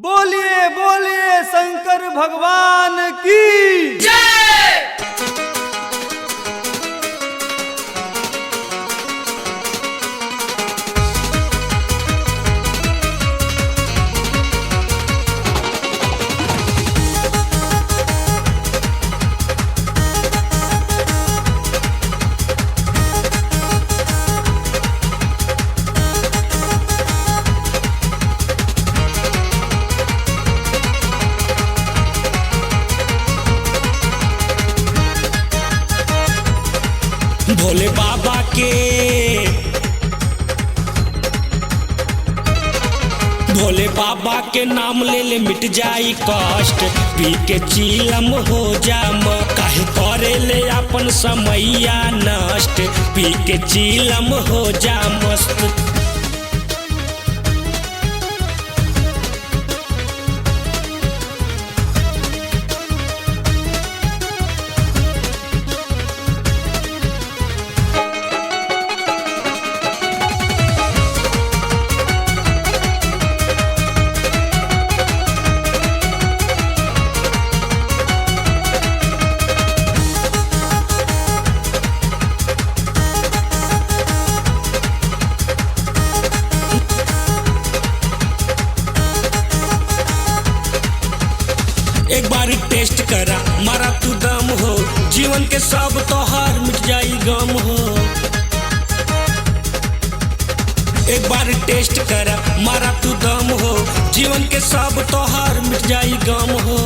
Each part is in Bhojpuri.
बोलिए बोलिए शंकर भगवान की जय। भोले बाबा के नाम ले ले मिट जाई कष्ट, पी के चीलम हो जाम काहे करे ले अपन समैया नष्ट, पी के चीलम हो जा मस्त। एक बार टेस्ट करा मारा तू दम हो, जीवन के सब तोहार मिट जाई गम हो। एक बार टेस्ट करा मारा तू दम हो, जीवन के सब तोहार मिट जाई गम हो।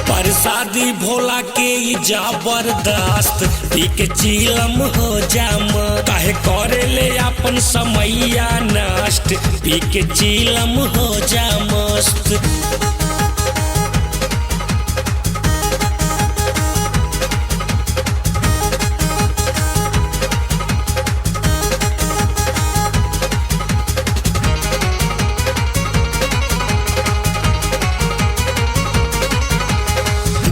परसादी भोला के जबरदस्त, पी के चीलम हो जाम काहे करे ले अपन समैया नष्ट, पी के चीलम हो जा मस्त।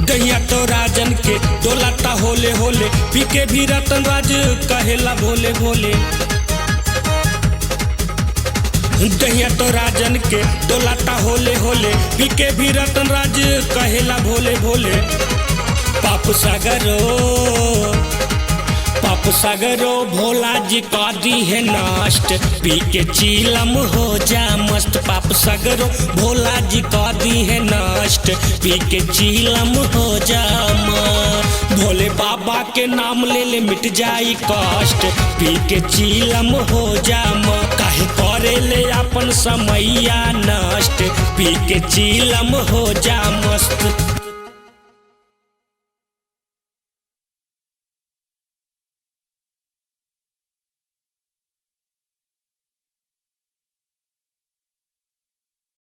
गैया तो राजन के डोलाता होले होले, पी के भी रतन राज कहेला भोले भोले। गैया तो राजन के डोलाता होले होले, पी के भी रतन राज कहेला भोले भोले। पाप सागरो भोला जी का दी है नष्ट, पी के चीलम हो जा मस्त। पाप सागरो भोला जी का दी है नष्ट, पी के चीलम हो जा मस्त। भोले बाबा के नाम ले ले मिट जाई कष्ट, पी के चीलम हो जा मस्त काहे करे ले अपन समैया नष्ट, पी के चीलम हो जा मस्त।